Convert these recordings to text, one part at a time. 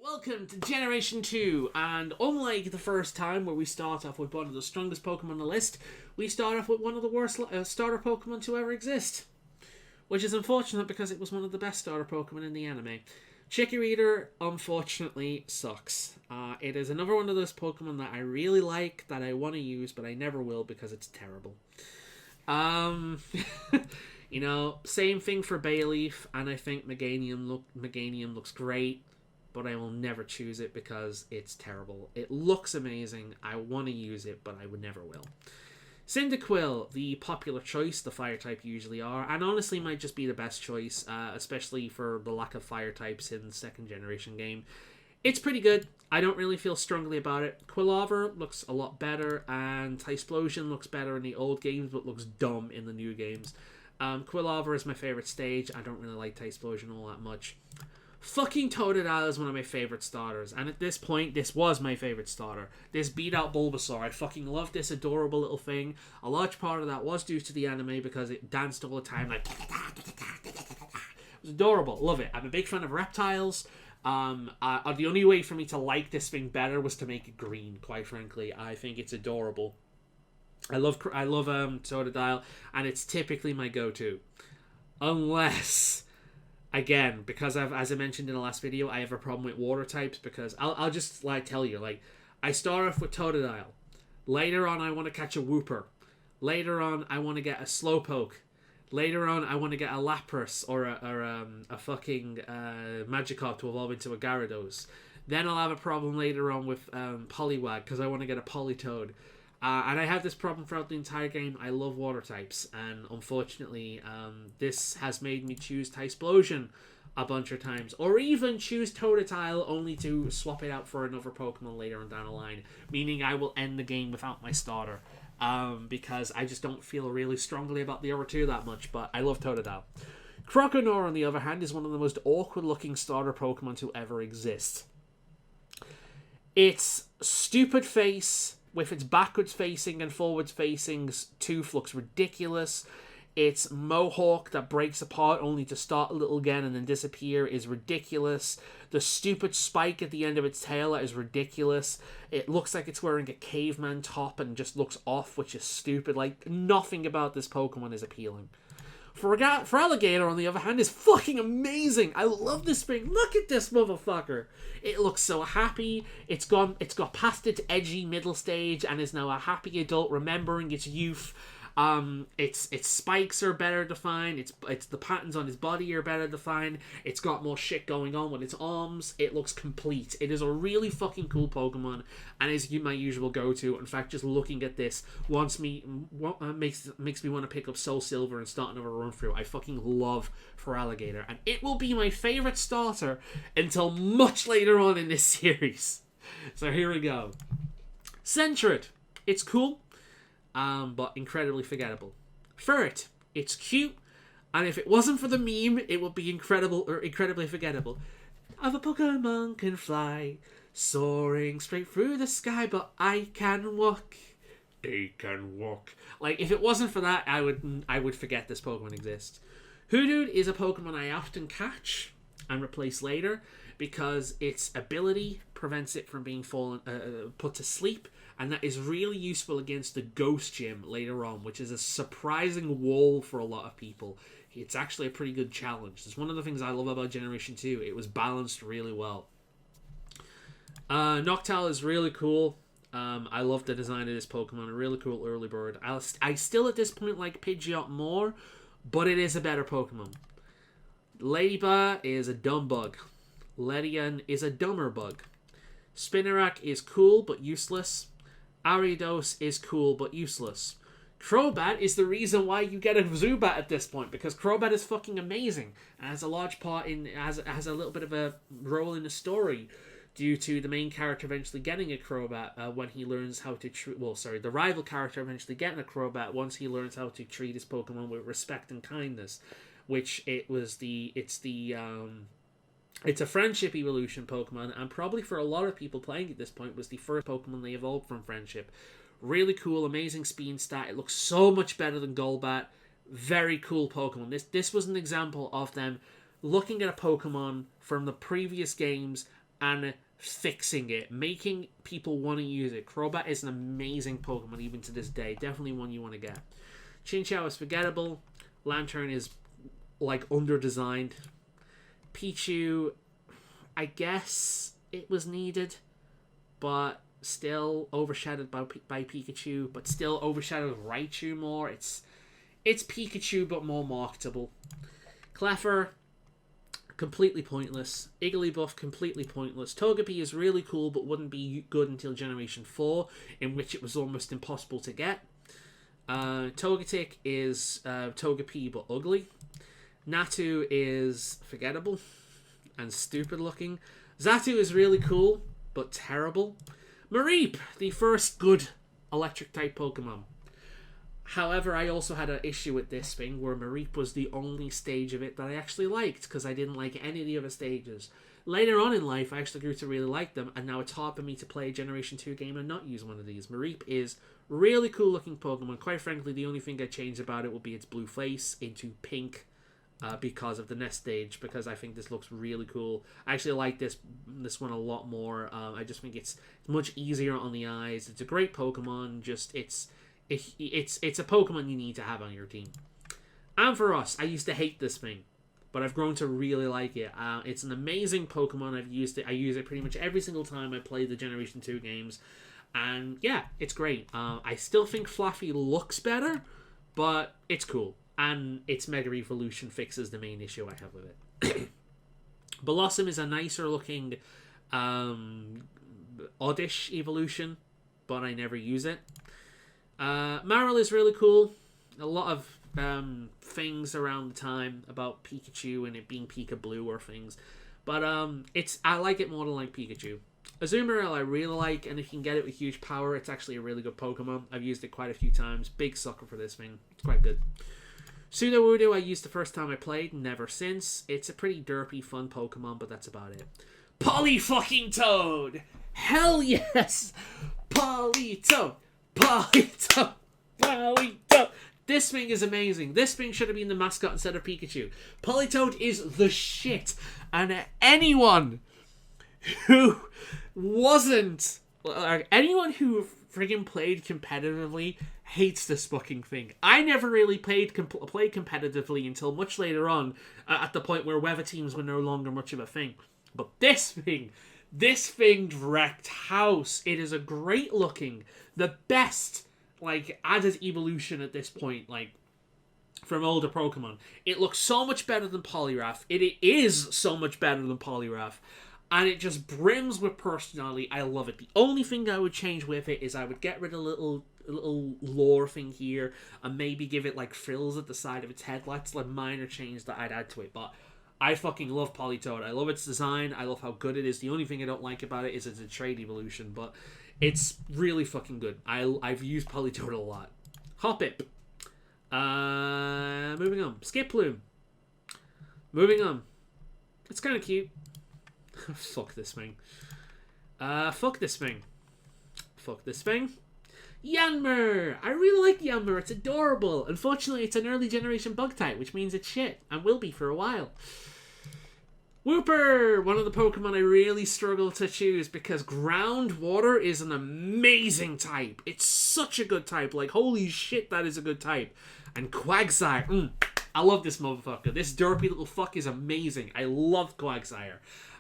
Welcome to Generation 2, and unlike the first time where we start off with one of the strongest Pokemon on the list, we start off with one of the worst starter Pokemon to ever exist. Which is unfortunate because it was one of the best starter Pokemon in the anime. Chikorita, unfortunately, sucks. It is another one of those Pokemon that I really like, that I want to use, but I never will because it's terrible. You know, same thing for Bayleaf, and I think Meganium looks great. But I will never choose it because it's terrible. It looks amazing. I want to use it, but I would never will. Cyndaquil, the popular choice, the fire type usually are, and honestly might just be the best choice, especially for the lack of fire types in the second generation game. It's pretty good. I don't really feel strongly about it. Quilava looks a lot better, and Typhlosion looks better in the old games, but looks dumb in the new games. Quilava is my favorite stage. I don't really like Typhlosion all that much. Fucking Totodile is one of my favorite starters, and at this point, this was my favorite starter. This beat out Bulbasaur. I fucking love this adorable little thing. A large part of that was due to the anime because it danced all the time like... It was adorable. Love it. I'm a big fan of reptiles. The only way for me to like this thing better was to make it green, quite frankly. I think it's adorable. I love Totodile, and it's typically my go-to. Unless... Again, because as I mentioned in the last video, I have a problem with water types because I'll just tell you, I start off with Totodile. Later on, I want to catch a Wooper. Later on, I want to get a Slowpoke. Later on, I want to get a Lapras or a fucking Magikarp to evolve into a Gyarados. Then I'll have a problem later on with Poliwag because I want to get a Politoed. And I have this problem throughout the entire game. I love water types, and unfortunately, this has made me choose Typhlosion a bunch of times, or even choose Totodile only to swap it out for another Pokemon later on down the line, meaning I will end the game without my starter, because I just don't feel really strongly about the other two that much, but I love Totodile. Croconaw, on the other hand, is one of the most awkward-looking starter Pokemon to ever exist. Its stupid face... with its backwards facing and forwards facing tooth looks ridiculous. Its mohawk that breaks apart only to start a little again and then disappear is ridiculous. The stupid spike at the end of its tail is ridiculous. It looks like it's wearing a caveman top and just looks off, which is stupid. Like, nothing about this Pokemon is appealing. For Alligator, on the other hand, is fucking amazing. I love this thing. Look at this motherfucker. It looks so happy. It's got past its edgy middle stage and is now a happy adult remembering its youth. Its spikes are better defined. It's the patterns on its body are better defined. It's got more shit going on with its arms. It looks complete. It is a really fucking cool Pokemon and is my usual go-to. In fact, just looking at this makes me want to pick up Soul Silver and start another run through. I fucking love Feraligatr, and it will be my favorite starter until much later on in this series. So here we go. Sentret. It's cool. But incredibly forgettable. Ferret, it's cute, and if it wasn't for the meme, it would be incredibly forgettable. Other Pokemon can fly, soaring straight through the sky, but I can walk. They can walk. Like, if it wasn't for that, I would forget this Pokemon exists. Hoodoo is a Pokemon I often catch and replace later because its ability prevents it from being put to sleep. And that is really useful against the Ghost Gym later on, which is a surprising wall for a lot of people. It's actually a pretty good challenge. It's one of the things I love about Generation 2. It was balanced really well. Noctowl is really cool. I love the design of this Pokemon. A really cool early bird. I still at this point like Pidgeot more, but it is a better Pokemon. Ladybug is a dumb bug. Ledian is a dumber bug. Spinarak is cool but useless. Ariados is cool but useless. Crobat is the reason why you get a Zubat at this point, because Crobat is fucking amazing and has a large part has a little bit of a role in the story due to the main character eventually getting a Crobat when he learns how to treat... the rival character eventually getting a Crobat once he learns how to treat his Pokemon with respect and kindness, which it's a friendship evolution Pokemon, and probably for a lot of people playing at this point was the first Pokemon they evolved from friendship. Really cool, amazing speed stat. It looks so much better than Golbat. Very cool Pokemon. This was an example of them looking at a Pokemon from the previous games and fixing it, making people want to use it. Crobat is an amazing Pokemon even to this day. Definitely one you want to get. Chinchou is forgettable. Lantern is like under-designed. Pichu, I guess it was needed, but still overshadowed by Pikachu, but still overshadowed Raichu more. It's Pikachu but more marketable. Cleffer, completely pointless. Igglybuff, completely pointless. Togepi is really cool but wouldn't be good until Generation 4, in which it was almost impossible to get. Togetic is Togepi but ugly. Natu is forgettable and stupid looking. Xatu is really cool but terrible. Mareep, the first good electric type Pokemon. However, I also had an issue with this thing where Mareep was the only stage of it that I actually liked, because I didn't like any of the other stages. Later on in life, I actually grew to really like them, and now it's hard for me to play a Generation 2 game and not use one of these. Mareep is really cool looking Pokemon. Quite frankly, the only thing I'd change about it would be its blue face into pink, because of the next stage, because I think this looks really cool. I actually like this one a lot more. I just think it's much easier on the eyes. It's a great Pokemon, just it's a Pokemon you need to have on your team. Ampharos, I used to hate this thing, but I've grown to really like it. It's an amazing Pokemon. I use it pretty much every single time I play the Generation 2 games, and yeah, it's great. I still think Fluffy looks better, but it's cool. And its Mega Evolution fixes the main issue I have with it. Blossom is a nicer looking oddish evolution, but I never use it. Marill is really cool. A lot of things around the time about Pikachu and it being Pika Blue or things. But I like it more than like Pikachu. Azumarill I really like, and if you can get it with huge power, it's actually a really good Pokemon. I've used it quite a few times. Big sucker for this thing. It's quite good. Sudowoodo I used the first time I played, never since. It's a pretty derpy, fun Pokemon, but that's about it. Polyfucking-Toad! Hell yes! Polytoad! Polytoad! Polytoad! This thing is amazing. This thing should have been the mascot instead of Pikachu. Polytoad is the shit. And anyone who wasn't... anyone who friggin' played competitively hates this fucking thing. I never really played competitively until much later on, at the point where weather teams were no longer much of a thing. But this thing wrecked house. It is a great looking, the best, like, added evolution at this point, like, from older Pokemon. It looks so much better than Poliwrath. It is so much better than Poliwrath. And it just brims with personality. I love it. The only thing I would change with it is I would get rid of a little lore thing here and maybe give it like frills at the side of its head. That's like minor change that I'd add to it. But I fucking love Politoed. I love its design. I love how good it is. The only thing I don't like about it is it's a trade evolution, but it's really fucking good. I've used Politoed a lot. Hoppip. Moving on. Skiploom. Moving on. It's kind of cute. Fuck this thing. Fuck this thing. Fuck this thing. Yanmer! I really like Yanmer. It's adorable. Unfortunately, it's an early generation bug type, which means it's shit, and will be for a while. Wooper! One of the Pokemon I really struggle to choose because ground water is an amazing type. It's such a good type. Like, holy shit, that is a good type. And Quagsire. I love this motherfucker. This derpy little fuck is amazing. I love Quagsire.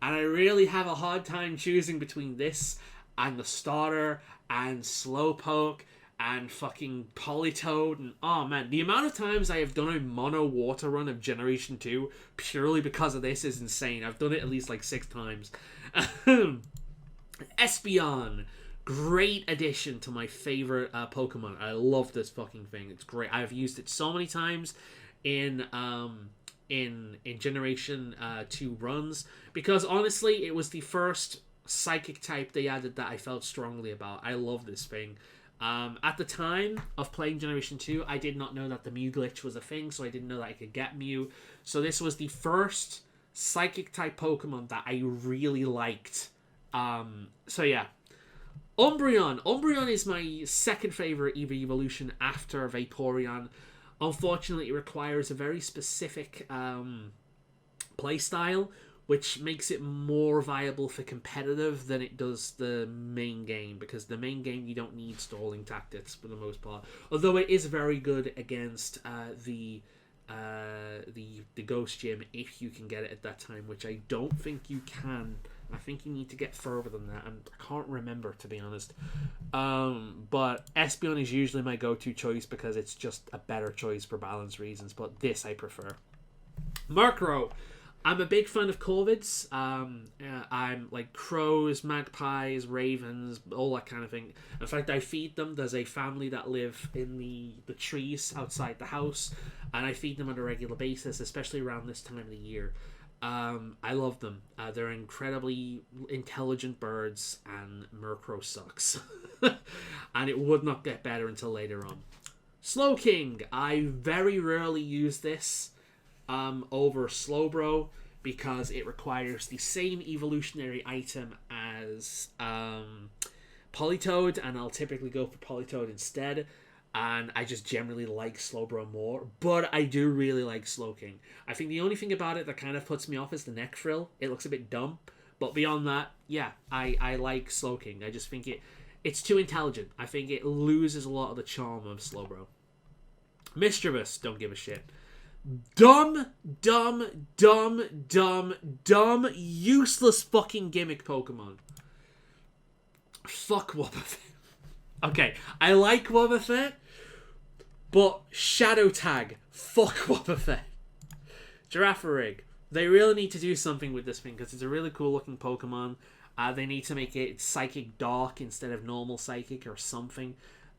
And I really have a hard time choosing between this and the starter and Slowpoke and fucking Politoed. And oh man, the amount of times I have done a mono water run of Generation 2 purely because of this is insane. I've done it at least like 6 times. Espeon. Great addition to my favorite Pokemon. I love this fucking thing. It's great. I've used it so many times in Generation 2 runs, because honestly it was the first psychic type they added that I felt strongly about. I love this thing. At the time of playing Generation 2, I did not know that the Mew glitch was a thing, so I didn't know that I could get Mew. So this was the first psychic type Pokemon that I really liked. So yeah. Umbreon. Umbreon is my second favorite EV evolution after Vaporeon. Unfortunately, it requires a very specific playstyle, which makes it more viable for competitive than it does the main game, because the main game you don't need stalling tactics for the most part. Although it is very good against the Ghost Gym if you can get it at that time, which I don't think you can. I think you need to get further than that, and I can't remember, to be honest. But Espeon is usually my go-to choice because it's just a better choice for balance reasons, but this I prefer. Murkrow. I'm a big fan of corvids. I'm like crows, magpies, ravens, all that kind of thing. In fact, I feed them. There's a family that live in the trees outside the house, and I feed them on a regular basis, especially around this time of the year. I love them. They're incredibly intelligent birds, and Murkrow sucks. And it would not get better until later on. Slowking. I very rarely use this over Slowbro because it requires the same evolutionary item as Politoed, and I'll typically go for Politoed instead. And I just generally like Slowbro more, but I do really like Slowking. I think the only thing about it that kind of puts me off is the neck frill. It looks a bit dumb, but beyond that, yeah, I like Slowking. I just think it's too intelligent. I think it loses a lot of the charm of Slowbro. Mischievous, don't give a shit. Dumb, useless fucking gimmick Pokemon. Fuck Wobbuffet. Okay, I like Wobbuffet, but Shadow Tag. Fuck Wobbuffet. Girafarig. They really need to do something with this thing because it's a really cool looking Pokemon. They need to make it Psychic Dark instead of normal Psychic or something.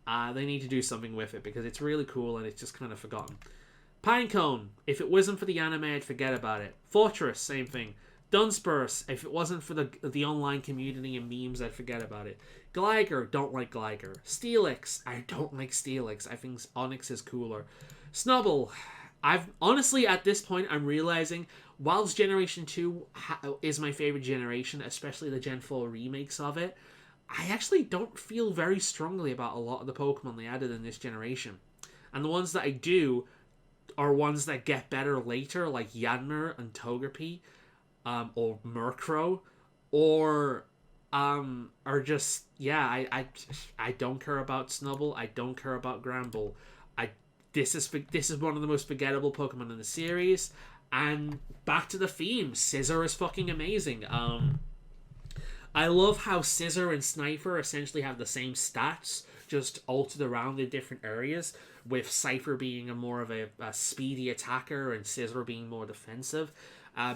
They need to do something with it because it's really cool and it's just kind of forgotten. Pinecone. If it wasn't for the anime, I'd forget about it. Fortress, same thing. Dunsparce. If it wasn't for the online community and memes, I'd forget about it. Gligar. Don't like Gligar. Steelix. I don't like Steelix. I think Onix is cooler. Snubbull. Honestly, at this point, I'm realizing, whilst Generation 2 is my favorite generation, especially the Gen 4 remakes of it, I actually don't feel very strongly about a lot of the Pokemon they added in this generation. And the ones that I do are ones that get better later, like Yanma and Togepi, or Murkrow, or are just, yeah, I don't care about Snubbull, I don't care about Granbull. This is one of the most forgettable Pokemon in the series, and back to the theme, Scizor is fucking amazing. I love how Scizor and Sniper essentially have the same stats, just altered around in different areas, with Cypher being more of a speedy attacker and Scizor being more defensive.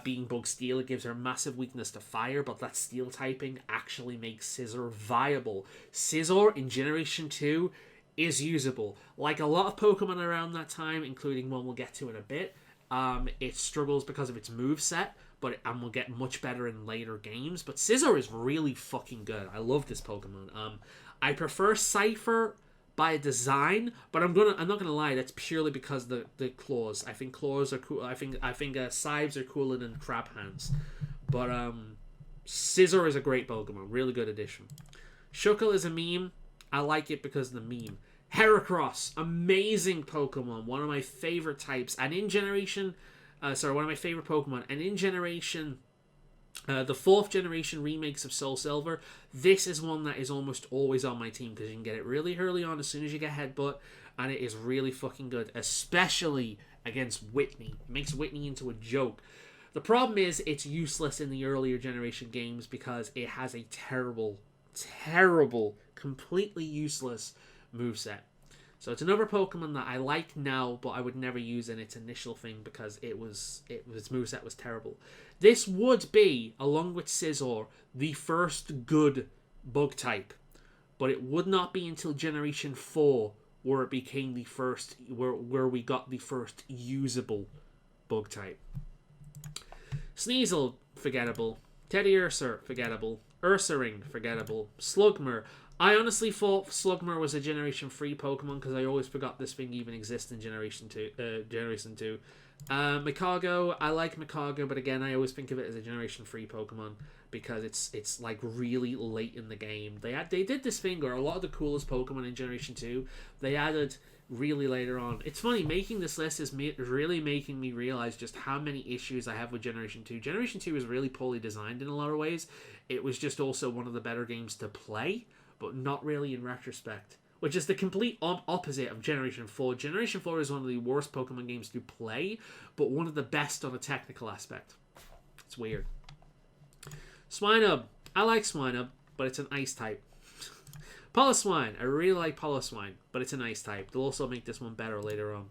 Being Bug Steel, it gives her a massive weakness to fire, but that Steel typing actually makes Scizor viable. Scizor in Generation 2 is usable. Like a lot of Pokemon around that time, including one we'll get to in a bit, it struggles because of its moveset, and will get much better in later games. But Scizor is really fucking good. I love this Pokemon. I prefer Cypher by design, but I'm not gonna lie, that's purely because the claws. I think claws are cool. I think Scythes are cooler than Crab Hands. But Scizor is a great Pokemon, really good addition. Shuckle is a meme. I like it because of the meme. Heracross, amazing Pokemon, one of my favorite types, and in Generation, one of my favorite Pokemon, and in Generation, the 4th generation remakes of Soul Silver, this is one that is almost always on my team because you can get it really early on as soon as you get Headbutt, and it is really fucking good, especially against Whitney. It makes Whitney into a joke. The problem is it's useless in the earlier generation games because it has a terrible, completely useless moveset. So it's another Pokemon that I like now, but I would never use in its initial thing because its moveset was terrible. This would be, along with Scizor, the first good bug type, but it would not be until Generation 4 where it became the first, where we got the first usable bug type. Sneasel, forgettable. Teddiursa, forgettable. Ursaring, forgettable. Slugma. I honestly thought Slugma was a Generation 3 Pokemon because I always forgot this thing even exists in Generation 2. Mikago, I like Mikago, but again, I always think of it as a Generation 3 Pokemon because it's like really late in the game. They did this thing where a lot of the coolest Pokemon in Generation 2, they added really later on. It's funny, making this list is really making me realize just how many issues I have with Generation 2. Generation 2 is really poorly designed in a lot of ways. It was just also one of the better games to play, but not really in retrospect. Which is the complete opposite of Generation 4. Generation 4 is one of the worst Pokemon games to play, but one of the best on a technical aspect. It's weird. Swinub. I like Swinub, but it's an ice type. Poliwhirl. I really like Poliwhirl, but it's an ice type. They'll also make this one better later on.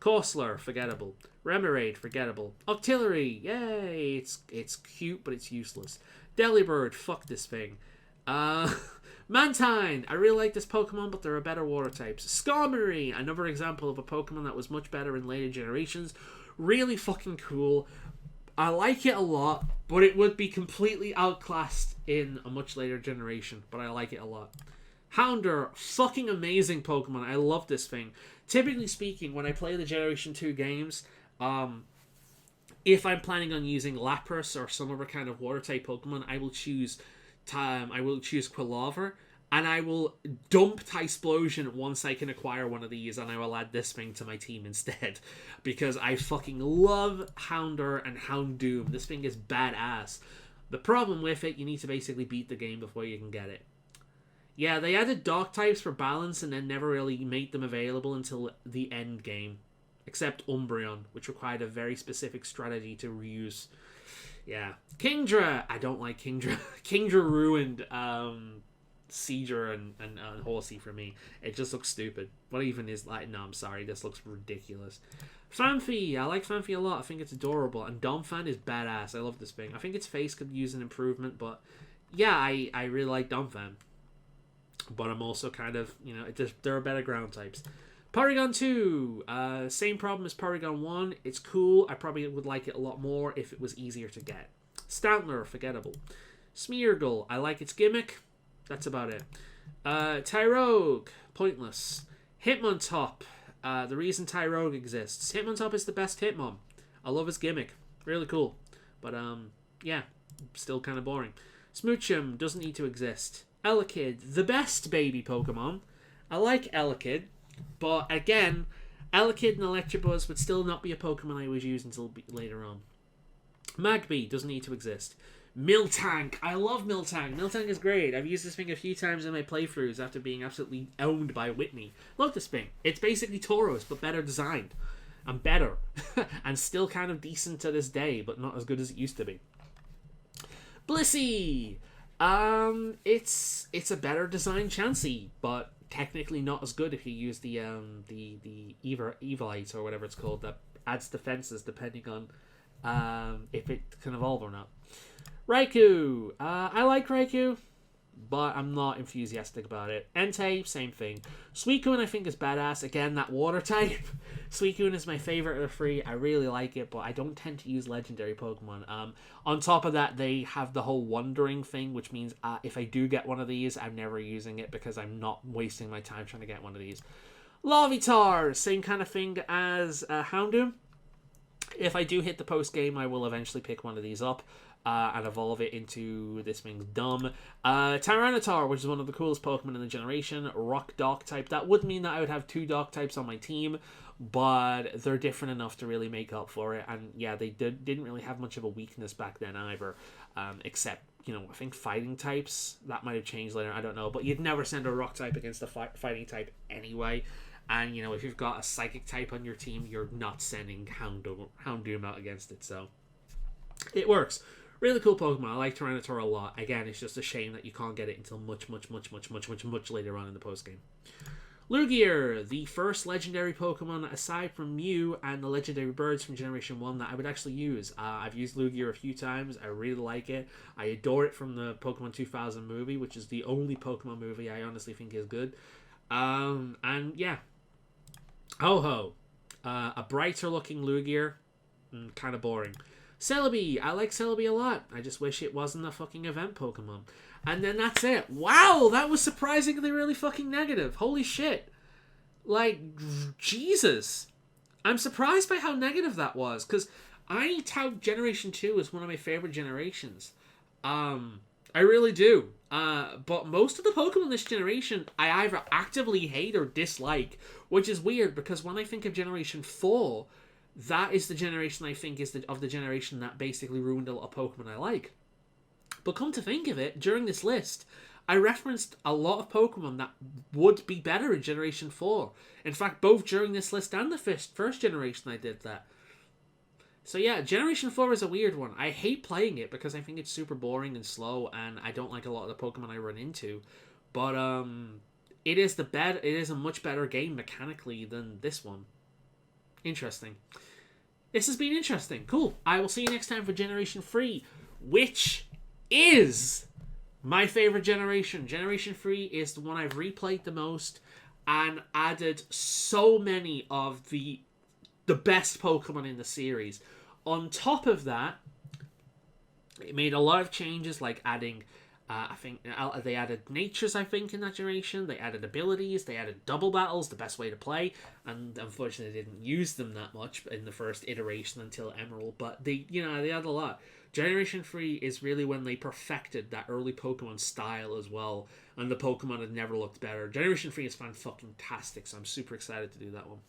Corsola, forgettable. Remoraid, forgettable. Octillery, yay! It's cute, but it's useless. Delibird, fuck this thing. Mantine, I really like this Pokemon, but there are better water types. Skarmory, another example of a Pokemon that was much better in later generations. Really fucking cool. I like it a lot, but it would be completely outclassed in a much later generation, but I like it a lot. Houndour, fucking amazing Pokemon. I love this thing. Typically speaking, when I play the Generation 2 games, if I'm planning on using Lapras or some other kind of water type Pokemon, I will choose Quillover, and I will dump Tysplosion once I can acquire one of these, and I will add this thing to my team instead, because I fucking love Houndour and Houndoom. This thing is badass. The problem with it, you need to basically beat the game before you can get it. Yeah, they added Dark types for balance and then never really made them available until the end game, except Umbreon, which required a very specific strategy to reuse. Yeah. Kingdra! I don't like Kingdra. Kingdra ruined Seedra and Horsey for me. It just looks stupid. What even is like? No, I'm sorry. This looks ridiculous. Fanfi! I like Fanfi a lot. I think it's adorable. And Donphan is badass. I love this thing. I think its face could use an improvement, but yeah, I really like Donphan. But I'm also kind of, there are better ground types. Porygon 2, same problem as Porygon 1. It's cool. I probably would like it a lot more if it was easier to get. Stantler, forgettable. Smeargle, I like its gimmick. That's about it. Tyrogue, pointless. Hitmontop, the reason Tyrogue exists. Hitmontop is the best Hitmon. I love his gimmick. Really cool. But, yeah, still kind of boring. Smoochum doesn't need to exist. Elekid, the best baby Pokemon. I like Elekid. But again, Elekid and Electabuzz would still not be a Pokemon I would use until later on. Magby doesn't need to exist. Miltank. I love Miltank. Miltank is great. I've used this thing a few times in my playthroughs after being absolutely owned by Whitney. Love this thing. It's basically Tauros, but better designed. And better. And still kind of decent to this day, but not as good as it used to be. Blissey. It's a better designed Chansey, but technically not as good if you use the Evilite or whatever it's called that adds defenses depending on if it can evolve or not. Raikou, I like Raikou, but I'm not enthusiastic about it. Entei, same thing. Suicune I think is badass. Again, that water type. Suicune is my favorite of the three. I really like it, but I don't tend to use legendary Pokemon. On top of that, they have the whole wandering thing, which means if I do get one of these, I'm never using it because I'm not wasting my time trying to get one of these. Larvitar, same kind of thing as Houndoom. If I do hit the post game, I will eventually pick one of these up. And evolve it into this thing's dumb. Tyranitar, which is one of the coolest Pokemon in the generation. Rock Dark type. That would mean that I would have 2 Dark types on my team, but they're different enough to really make up for it. And yeah, they didn't really have much of a weakness back then either, except, I think fighting types. That might have changed later, I don't know. But you'd never send a Rock type against a fighting type anyway. And, if you've got a Psychic type on your team, you're not sending Houndoom out against it, so it works. Really cool Pokemon. I like Tyranitar a lot. Again, it's just a shame that you can't get it until much later on in the postgame. Lugia, the first legendary Pokemon aside from Mew and the legendary birds from Generation 1 that I would actually use. I've used Lugia a few times. I really like it. I adore it from the Pokemon 2000 movie, which is the only Pokemon movie I honestly think is good. And yeah. Ho-Ho. A brighter looking Lugia. Kind of boring. Celebi, I like Celebi a lot. I just wish it wasn't a fucking event Pokemon. And then that's it. Wow, that was surprisingly really fucking negative. Holy shit. Like, Jesus. I'm surprised by how negative that was, because I tout Generation 2 as one of my favorite generations. I really do. But most of the Pokemon this generation, I either actively hate or dislike, which is weird because when I think of Generation 4, that is the generation I think is the generation that basically ruined a lot of Pokemon I like. But come to think of it, during this list, I referenced a lot of Pokemon that would be better in Generation 4. In fact, both during this list and the first generation I did that. So yeah, Generation 4 is a weird one. I hate playing it because I think it's super boring and slow, and I don't like a lot of the Pokemon I run into. But it is it is a much better game mechanically than this one. Interesting. This has been interesting. Cool. I will see you next time for Generation 3, which is my favorite generation. Generation 3 is the one I've replayed the most and added so many of the best Pokemon in the series. On top of that, it made a lot of changes, like adding, I think they added natures, I think, in that generation. They added abilities, they added double battles, the best way to play, and unfortunately they didn't use them that much in the first iteration until Emerald, but they added a lot. Generation 3 is really when they perfected that early Pokemon style as well, and the Pokemon had never looked better. Generation 3 is fan-fucking-tastic, so I'm super excited to do that one.